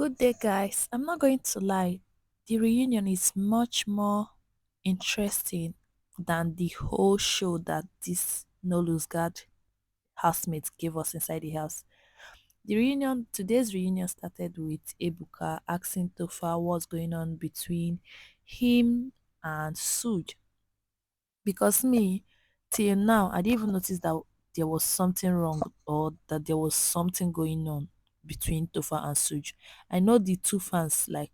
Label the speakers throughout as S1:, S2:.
S1: Good day, guys. I'm not going to lie. The reunion is much more interesting than the whole show that this No Lose Guard housemates gave us inside the house. Today's reunion started with Ebuka asking Tofa what's going on between him and Suj. Because me, till now, I didn't even notice that there was something wrong or that there was something going on between Tofa and Suj. I know the two fans, like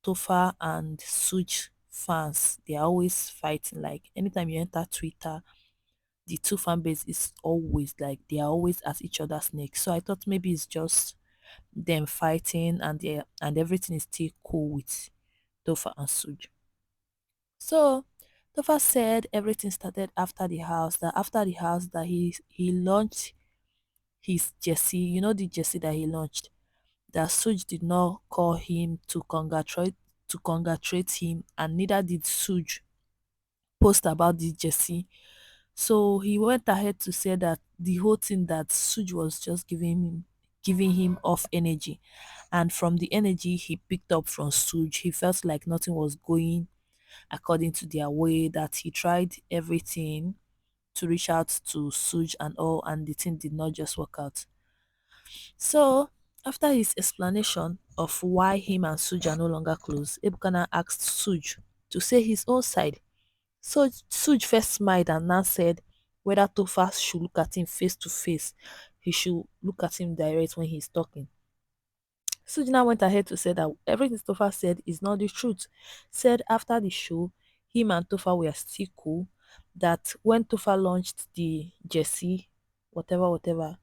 S1: Tofa and Suj fans, they are always fighting. Like anytime you enter Twitter, the two fan base is always like they are always at each other's neck. So I thought maybe it's just them fighting and everything is still cool with Tofa and Suj. So Tofa said everything started after the house. That after the house that he launched his jersey. You know the jersey that he launched. That Suj did not call him to congratulate him, and neither did Suj post about the jersey. So he went ahead to say that the whole thing that Suj was just giving him off energy, and from the energy he picked up from Suj, he felt like nothing was going according to their way. That he tried everything to reach out to Suj and all, and the thing did not just work out. So, after his explanation of why him and Suj are no longer close, Ebukana asked Suj to say his own side. So Suj first smiled and now said whether Tofa should look at him face to face. He should look at him direct when he's talking. Suj now went ahead to say that everything Tofa said is not the truth. Said after the show, him and Tofa were still cool. That when Tofa launched the jersey, whatever,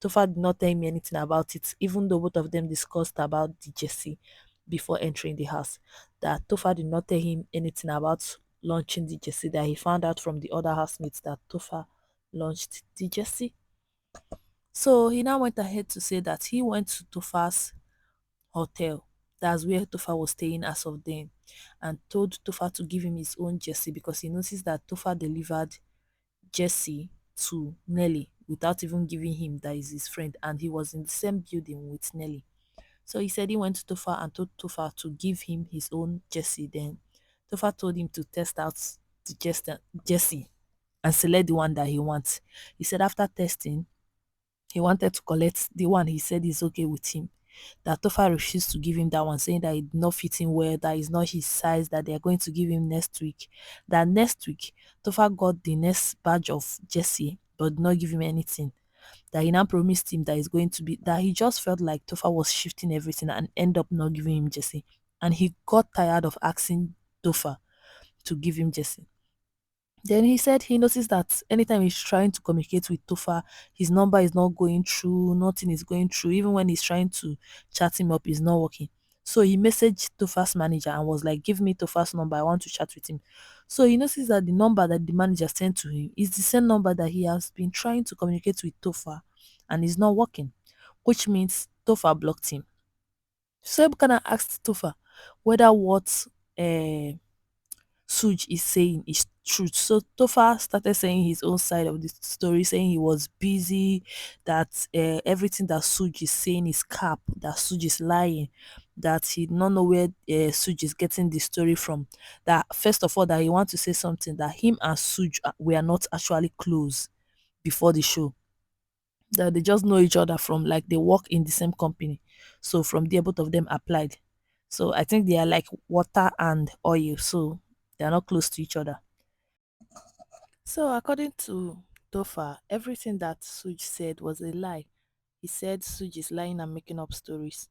S1: Tofa did not tell me anything about it, even though both of them discussed about the jersey before entering the house. That Tofa did not tell him anything about launching the jersey, that he found out from the other housemates that Tofa launched the jersey. So he now went ahead to say that he went to Tofa's hotel. That's where Tofa was staying as of then, and told Tofa to give him his own jersey because he noticed that Tofa delivered Jesse to Nelly without even giving him that is his friend, and he was in the same building with Nelly. So he said he went to Tofa and told Tofa to give him his own Jesse. Then Tofa told him to test out the Jesse and select the one that he wants. He said after testing, he wanted to collect the one he said is okay with him. That Tofa refused to give him that one, saying that it did not fit him well, that is not his size, that they are going to give him next week. That next week, Tofa got the next batch of Jesse, but did not give him anything. That he now promised him that he's going to be that he just felt like Tofa was shifting everything and end up not giving him Jesse. And he got tired of asking Tofa to give him Jesse. Then he said he noticed that anytime he's trying to communicate with Tofa, his number is not going through, nothing is going through. Even when he's trying to chat him up, it's not working. So he messaged Tofa's manager and was like, give me Tofa's number, I want to chat with him. So he noticed that the number that the manager sent to him is the same number that he has been trying to communicate with Tofa and is not working, which means Tofa blocked him. So Ebukana asked Tofa whether what uh, Suj is saying is truth. So Tofa started saying his own side of the story, saying he was busy, that everything that Suj is saying is cap, that Suj is lying, that he did not know where Suj is getting the story from. That first of all, that he want to say something that him and Suj were not actually close before the show, that they just know each other from like they work in the same company. So from there, both of them applied. So I think they are like water and oil. So they are not close to each other. So according to Tofa, everything that Suj said was a lie. He said Suj is lying and making up stories.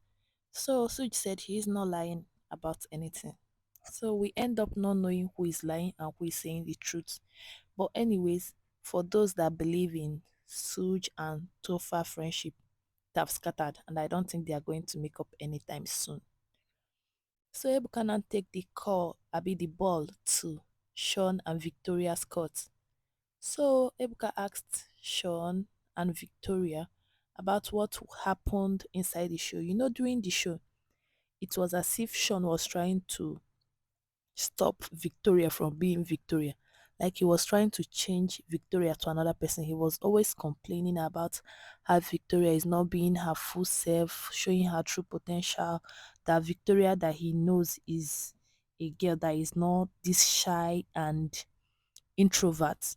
S1: So Suj said he is not lying about anything. So we end up not knowing who is lying and who is saying the truth. But anyways, for those that believe in Suj and Tofa friendship, they have scattered, and I don't think they are going to make up anytime soon. So Ebukanan take the call, abi the ball to Sean and Victoria's court. So Ebuka asked Sean and Victoria about what happened inside the show. You know, during the show, it was as if Sean was trying to stop Victoria from being Victoria. Like he was trying to change Victoria to another person. He was always complaining about how Victoria is not being her full self, showing her true potential. That Victoria that he knows is a girl that is not this shy and introvert.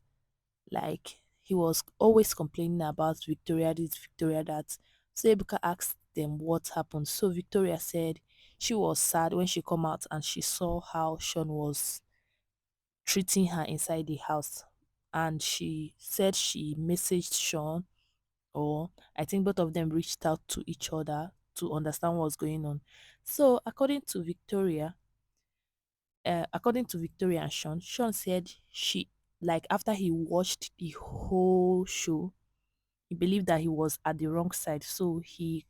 S1: Like he was always complaining about Victoria this, Victoria that. So Ebuka asked them what happened. So Victoria said she was sad when she come out and she saw how Sean was treating her inside the house. And she said she messaged Sean, or I think both of them reached out to each other to understand what's going on. So according to Victoria and Sean, Sean said she, like, after he watched the whole show, he believed that he was at the wrong side. So he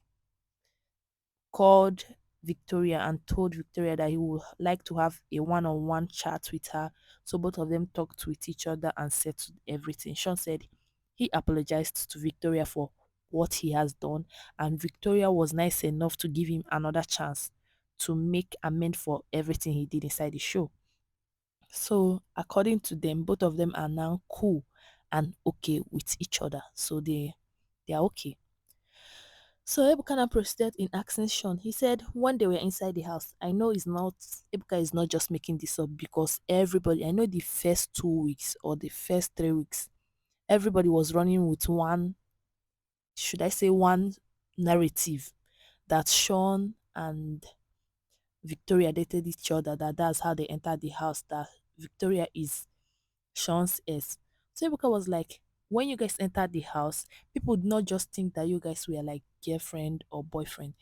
S1: called Victoria and told Victoria that he would like to have a one-on-one chat with her. So both of them talked with each other and settled everything. Sean said he apologized to Victoria for what he has done, and Victoria was nice enough to give him another chance to make amend for everything he did inside the show. So according to them, both of them are now cool and okay with each other. So they are okay. So Ebuka proceeded in asking Sean. He said when they were inside the house, I know it's not Ebuka is not just making this up because everybody, I know the first 2 weeks or the first 3 weeks, everybody was running with one, should I say one narrative, that Sean and Victoria dated each other, that's how they entered the house, that Victoria is Sean's ex. So Ebuka was like, when you guys entered the house, people would not just think that you guys were like girlfriend or boyfriend.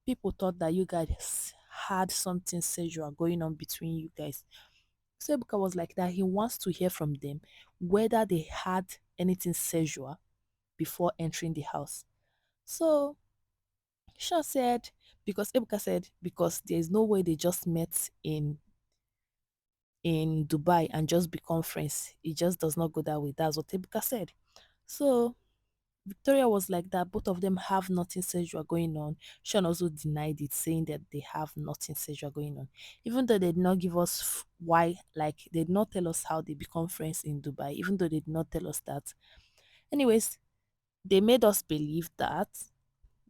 S1: People thought that you guys had something sexual going on between you guys. So Ebuka was like that. He wants to hear from them whether they had anything sexual before entering the house. So Sean said, because Ebuka said, because there is no way they just met in Dubai and just become friends. It just does not go that way. That's what Ebuka said. So Victoria was like that. Both of them have nothing sexual going on. Sean also denied it, saying that they have nothing sexual going on. Even though they did not give us why, like they did not tell us how they become friends in Dubai, even though they did not tell us that. Anyways, they made us believe that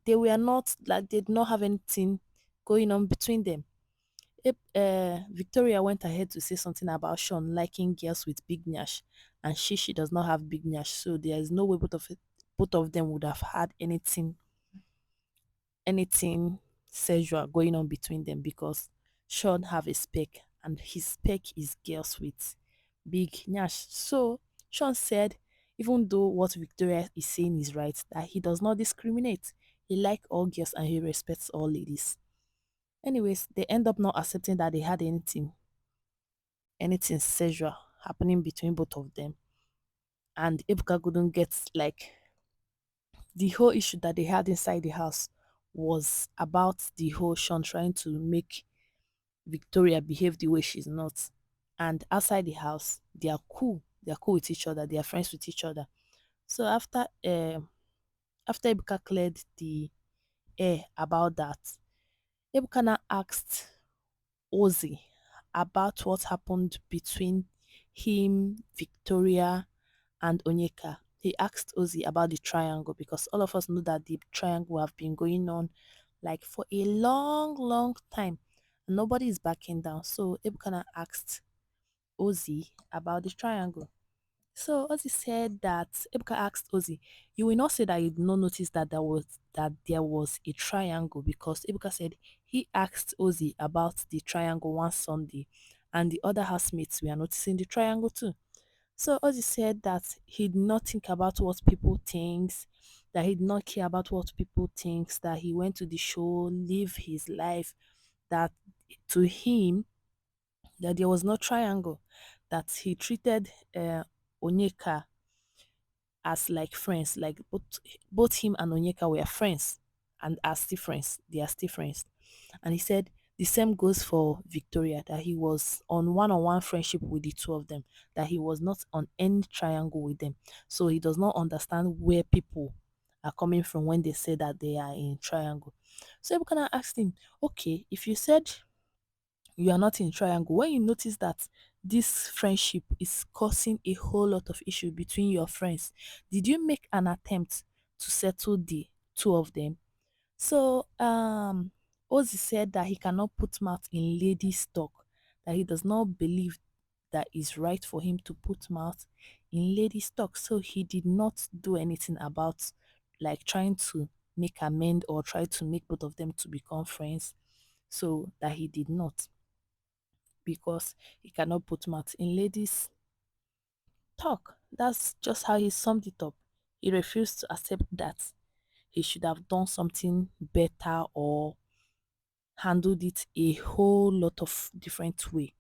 S1: they were not, like, they did not have anything going on between them. Victoria went ahead to say something about Sean liking girls with big nyash, and she does not have big nyash, so there is no way both of them would have had anything sexual going on between them because Sean have a spec and his spec is girls with big nyash. So Sean said, even though what Victoria is saying is right, that he does not discriminate. He like all girls and he respects all ladies. Anyways, they end up not accepting that they had anything sexual happening between both of them. And Ibuka couldn't get, like, the whole issue that they had inside the house was about the whole Sean trying to make Victoria behave the way she's not. And outside the house, they are cool. They are cool with each other. They are friends with each other. So after Ibuka cleared the air about that, Ibuka now asked Ozzy about what happened between him, Victoria, and Onyeka. He asked Ozzy about the triangle because all of us know that the triangle have been going on like for a long, long time and nobody is backing down. So Ebukana asked Ozzy about the triangle. So Ozzy said that Ebuka asked Ozzy, you will not say that you did not notice that there was a triangle because Ebuka said he asked Ozzy about the triangle one Sunday and the other housemates were noticing the triangle too. So Ozzy said that he did not think about what people thinks, that he did not care about what people thinks, that he went to the show, live his life, that to him that there was no triangle, that he treated Onyeka as like friends, like both him and Onyeka were friends and are still friends. They are still friends. And he said the same goes for Victoria, that he was on one-on-one friendship with the two of them, that he was not on any triangle with them. So he does not understand where people are coming from when they say that they are in triangle. So people can ask him, okay, if you said you are not in triangle, when you notice that this friendship is causing a whole lot of issue between your friends. Did you make an attempt to settle the two of them? So Ozzy said that he cannot put mouth in ladies' talk, that he does not believe that it's right for him to put mouth in ladies' talk. So he did not do anything about like trying to make amend or try to make both of them to become friends. So that he did not, because he cannot put mouth in ladies' talk. That's just how he summed it up. He refused to accept that he should have done something better or handled it a whole lot of different way.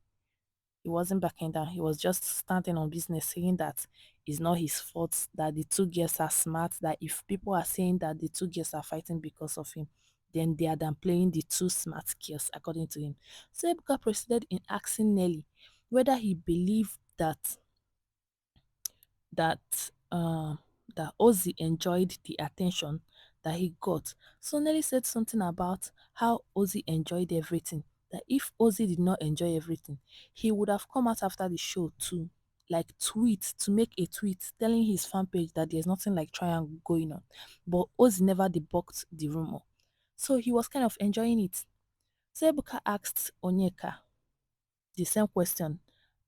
S1: He wasn't backing down. He was just standing on business, saying that it's not his fault, that the two girls are smart, that if people are saying that the two girls are fighting because of him, then they are downplaying the two smart girls, according to him. So Ebuka proceeded in asking Nelly whether he believed that that Ozzy enjoyed the attention that he got. So Nelly said something about how Ozzy enjoyed everything. That if Ozzy did not enjoy everything, he would have come out after the show to to make a tweet telling his fan page that there's nothing like triangle going on. But Ozzy never debunked the rumor. So he was kind of enjoying it. So Ebuka asked Onyeka the same question,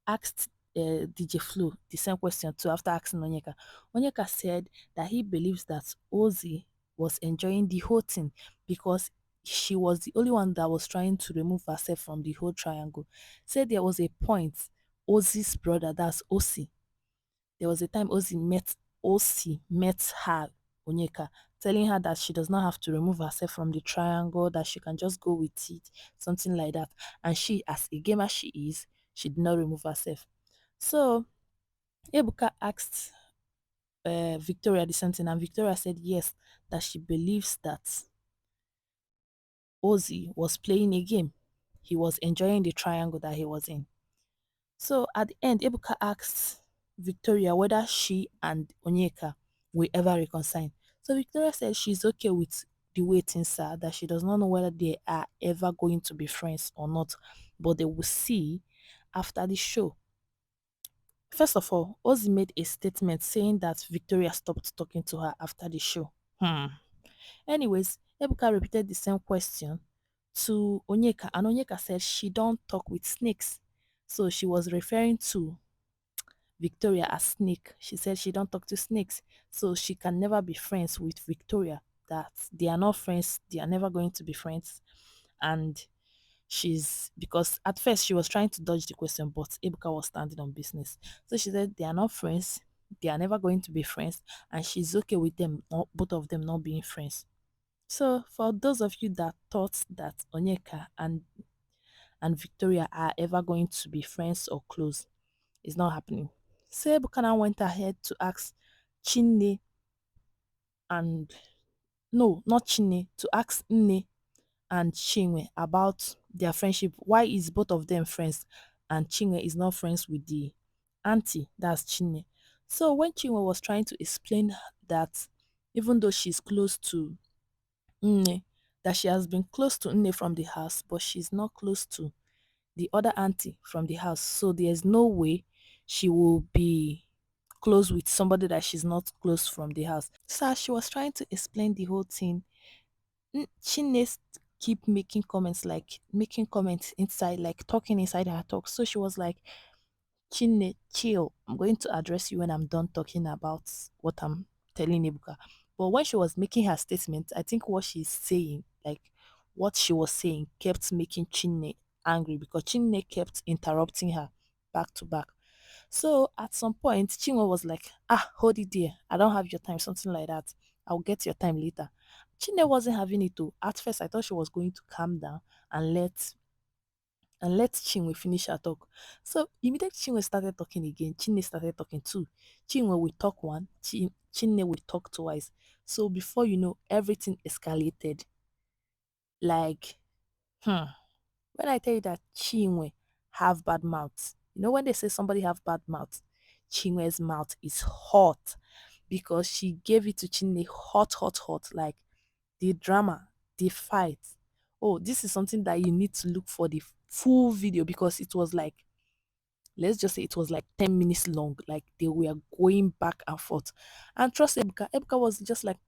S1: asked DJ Flo the same question too after asking Onyeka. Onyeka said that he believes that Ozzy was enjoying the whole thing because she was the only one that was trying to remove herself from the whole triangle. Said there was a point Ozzy's brother, that's Osi, there was a time Osi met her, Onyeka, telling her that she does not have to remove herself from the triangle, that she can just go with it, something like that. And she, as a gamer she is, she did not remove herself. So Ebuka asked Victoria the same thing, and Victoria said yes, that she believes that Ozzy was playing a game. He was enjoying the triangle that he was in. So at the end, Ebuka asks Victoria whether she and Onyeka will ever reconcile. So Victoria says she's okay with the way things are, that she does not know whether they are ever going to be friends or not, but they will see after the show. First of all, Ozzy made a statement saying that Victoria stopped talking to her after the show. Anyways, Ebuka repeated the same question to Onyeka, and Onyeka said she don't talk with snakes. So she was referring to Victoria as snake. She said she don't talk to snakes, so she can never be friends with Victoria. That they are not friends, they are never going to be friends. And she's, because at first she was trying to dodge the question, but Ebuka was standing on business. So she said they are not friends, they are never going to be friends, and she's okay with them, both of them not being friends. So for those of you that thought that Onyeka and Victoria are ever going to be friends or close, it's not happening. So Ebuka went ahead to ask Chinne and no, not Chinne, to ask Nne and Chinwe about their friendship. Why is both of them friends and Chinwe is not friends with the auntie, that's Chinne? So when Chinwe was trying to explain that even though she's close to Nne, that she has been close to Nne from the house, but she's not close to the other auntie from the house. So there's no way she will be close with somebody that she's not close from the house. So as she was trying to explain the whole thing, Chinese keep making comments inside, like talking inside her talk. So she was like, Chinne, chill. I'm going to address you when I'm done talking about what I'm telling Ibuka. But when she was making her statement, I think what she's saying, like what she was saying, kept making Chinne angry because Chinne kept interrupting her back to back. So at some point, Chinwe was like, ah, hold it there. I don't have your time, something like that. I'll get your time later. Chinwe wasn't having it too. At first, I thought she was going to calm down and let Chinwe finish her talk. So immediately Chinwe started talking again, Chinwe started talking too. Chinwe will talk one, Chinwe will talk twice. So before you know, everything escalated. Like, hmm. When I tell you that Chinwe have bad mouth, you know when they say somebody have bad mouth, Chinwe's mouth is hot because she gave it to Chinwe hot, hot, hot. Like the drama, the fight. Oh, this is something that you need to look for the full video because it was like let's just say it was like 10 minutes long. Like they were going back and forth. And trust Ebuka, Ebuka was just like,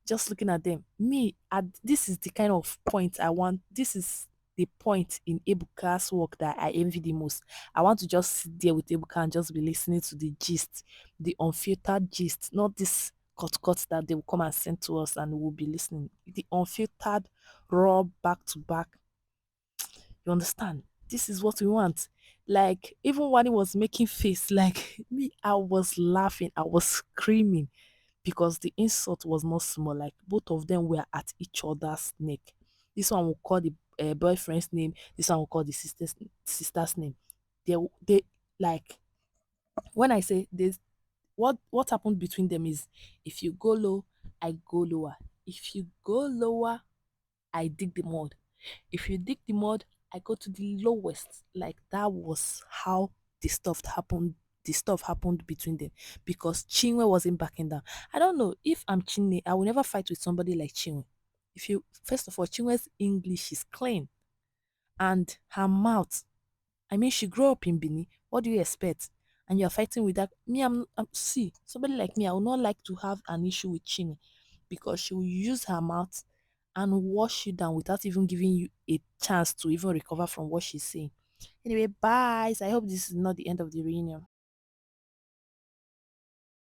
S1: just looking at them. Me, this is the kind of point I want. This is the point in Ebuka's work that I envy the most. I want to just sit there with Ebuka and just be listening to the gist, the unfiltered gist, not this cut that they will come and send to us and we'll be listening. The unfiltered, raw, back to back. You understand? This is what we want. Like, even when he was making face, like me, I was laughing, I was screaming because the insult was not small. Like, both of them were at each other's neck. This one will call the boyfriend's name, this one will call the sister's name. They like, when I say this, what happened between them is, if you go low, I go lower. If you go lower, I dig the mud. If you dig the mud, I go to the lowest. Like, that was how the stuff happened between them, because Chinwe wasn't backing down. I don't know, if I'm Chinwe, I will never fight with somebody like Chinwe. If you First of all, Chinwe's English is clean, and her mouth, I mean, she grew up in Bini. What do you expect? And you're fighting with that. Me, see, somebody like me, I would not like to have an issue with Chini, because she will use her mouth and wash you down without even giving you a chance to even recover from what she's saying. Anyway, bye. So I hope this is not the end of the reunion.